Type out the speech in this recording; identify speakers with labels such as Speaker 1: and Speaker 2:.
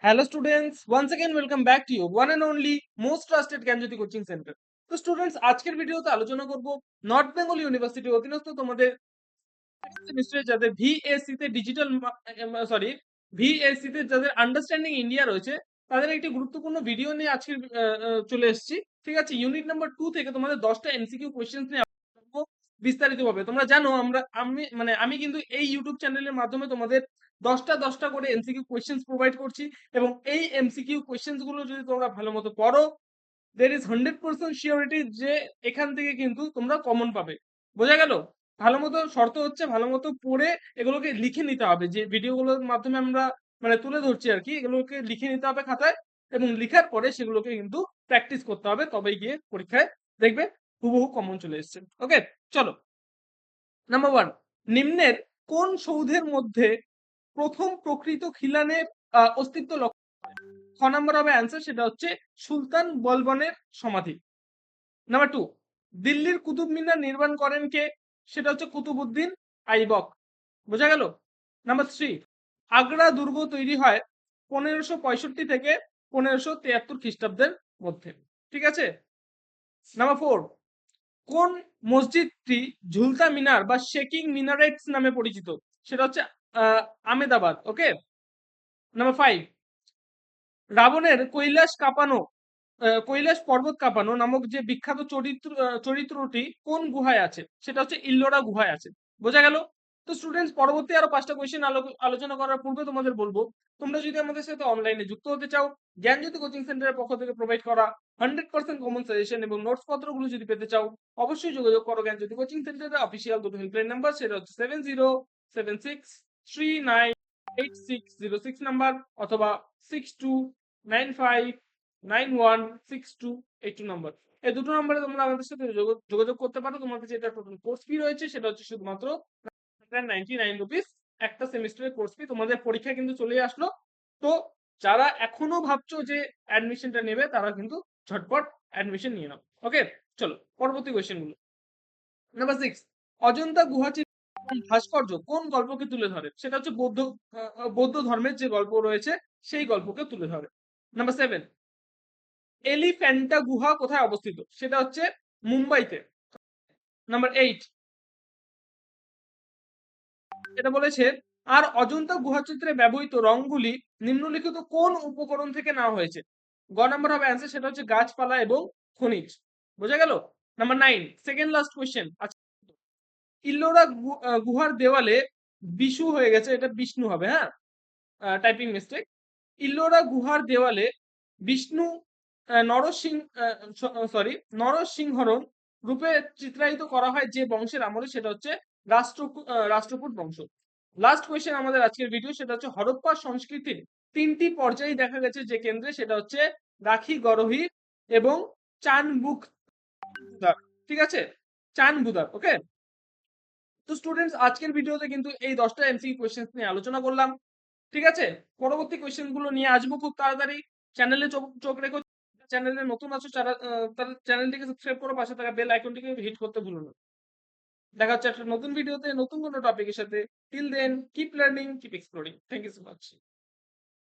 Speaker 1: Hello students, once again welcome back to you one and only most trusted Gyanjyoti coaching centre. তো students আজকের ভিডিওতে আলোচনা করব north Bengal ইউনিভার্সিটির অধীনস্থ তোমাদের সেমিস্টারে যাদের ভিএসসি তে ডিজিটাল ভিএসসি তে যাদের আন্ডারস্ট্যান্ডিং ইন্ডিয়া রয়েছে তাদের একটি গুরুত্বপূর্ণ ভিডিও নিয়ে আজকে চলে এসেছি। ঠিক আছে, ইউনিট নাম্বার 2 থেকে তোমাদের 10টা এমসিকিউ কোশ্চেন্স নিয়ে বিস্তারিতভাবে। তোমরা জানো আমি কিন্তু এই ইউটিউব চ্যানেলের মাধ্যমে তোমাদের 10টা করে এমসিকিউ কোশ্চেন্স প্রোভাইড করছি এবং এই এমসিকিউ কোশ্চেন্স গুলো যদি তোমরা ভালো মতো পড়ো, দের ইজ 100% শিওরিটি যে এখান থেকে কিন্তু তোমরা কমন পাবে। বোঝা গেল? ভালো মতো শর্ত হচ্ছে ভালো মতো পড়ে এগুলোকে লিখে নিতে হবে, যে ভিডিওগুলোর মাধ্যমে আমরা তুলে ধরছি আর কি, এগুলোকে লিখে নিতে হবে খাতায় এবং লিখার পরে সেগুলোকে কিন্তু প্র্যাকটিস করতে হবে, তবেই গিয়ে পরীক্ষায় দেখবে হুবহু কমন চলে এসছে। ওকে, চলো। নাম্বার 1, নিম্নের কোন সৌধের মধ্যে প্রথম প্রকৃত খিলানের অস্তিত্ব লক্ষ্য করে? খ নাম্বার হবে অ্যান্সার, সেটা হচ্ছে সুলতান বলবনের সমাধি। নাম্বার 2, দিল্লির কুতুব মিনার নির্মাণ করেন কে? সেটা হচ্ছে কুতুবউদ্দিন আইবক। বোঝা গেল? নাম্বার 3, আগ্রা দুর্গ তৈরি হয় 1565 থেকে 1573 খ্রিস্টাব্দের মধ্যে। ঠিক আছে। নাম্বার 4, কোন মসজিদটি ঝুলতা মিনার বা শেকিং মিনারেটস নামে পরিচিত? সেটা হচ্ছে আমেদাবাদ। ওকে। নাম্বার 5, রাবণের কৈলাস পর্বত কাঁপানো নামক যে বিখ্যাত চরিত্রটি কোন গুহায় আছে? সেটা হচ্ছে ইল্লোরা গুহায় আছে। বোঝা গেল? তো স্টুডেন্টস, পরবর্তী আরো 5টা কোয়েশ্চেন আলোচনা করার পূর্বে তোমাদের বলবো, তোমরা যদি আমাদের সাথে অনলাইনে যুক্ত হতে চাও, জ্ঞানজ্যোতি কোচিং সেন্টারের পক্ষ থেকে প্রোভাইড করা 100% কমন সাজেশন এবং নোটস পত্রগুলো যদি পেতে চাও, অবশ্যই যোগাযোগ করো জ্ঞানজ্যোতি কোচিং সেন্টারের অফিসিয়াল দুটো হেল্পলাইন নাম্বার, সেটা হচ্ছে 7076398606 নাম্বার অথবা 6295916282 নাম্বার। এই দুটো নাম্বারে তোমরা আমাদের সাথে যোগাযোগ করতে পারো। তোমার কাছে এটা টোটাল কোর্স ফি রয়েছে, সেটা হচ্ছে শুধুমাত্র 99 রুপিস একটা সেমিস্টারের কোর্স ফি। তোমাদের পরীক্ষা কিন্তু চলে আসলো, তো যারা এখনো ভাবছো যে অ্যাডমিশনটা নেবে তারা কিন্তু ঝটপট অ্যাডমিশন নিয়ে নাও। ওকে, চলো পরবর্তী কোয়েশ্চেন গুলো। নাম্বার 6, অজন্তা গুহা ভাস্কর্য কোন গল্পকে তুলে ধরে? সেটা হচ্ছে বৌদ্ধ ধর্মের যে গল্প রয়েছে সেই গল্পকে তুলে ধরে। নাম্বার 7, এলিফ্যান্টা গুহা কোথায় অবস্থিত? সেটা হচ্ছে মুম্বাইতে। নাম্বার 8, এটা বলেছে আর অজন্তা গুহাচিত্রে ব্যবহৃত রংগুলি নিম্নলিখিত কোন উপকরণ থেকে নেওয়া হয়েছে? গ নাম্বার হবে অ্যান্সার, সেটা হচ্ছে গাছপালা এবং খনিজ। বোঝা গেল? Number 9, second last question. আচ্ছা, ইল্লোরা গুহার দেওয়ালে বিশু হয়ে গেছে, এটা বিষ্ণু হবে, হ্যাঁ, টাইপিং মিস্টেক। ইল্লোরা গুহার দেওয়ালে বিষ্ণু নরসিংহরণ রূপে চিত্রায়িত করা হয় যে বংশের আমলে, সেটা হচ্ছে রাষ্ট্রকূট বংশ। লাস্ট কোয়েশ্চেন আমাদের আজকের ভিডিও, সেটা হচ্ছে হরপ্পা সংস্কৃতির 3টি পর্যায় দেখা গেছে যে কেন্দ্রে, সেটা হচ্ছে রাখি গরহি এবং চানবুক বুদার। ঠিক আছে, চান বুদার। ওকে, তো স্টুডেন্টস আজকের ভিডিওতে কিন্তু এই 10টা এমসিকিউ কোয়েশ্চেন্স নিয়ে আলোচনা করলাম। ঠিক আছে, পরবর্তী কোয়েশ্চেন গুলো নিয়ে আসবো খুব তাড়াতাড়ি। চ্যানেলে চোখ চোখ রেখো। চ্যানেলে নতুন আছো যারা, তারা চ্যানেলটিকে সাবস্ক্রাইব করো, পাশে থাকা বেল আইকনটিকে হিট করতে ভুলো না। দেখা হচ্ছে একটা নতুন ভিডিওতে নতুন কোনো টপিকের সাথে। Till then keep learning, keep exploring. Thank you so much.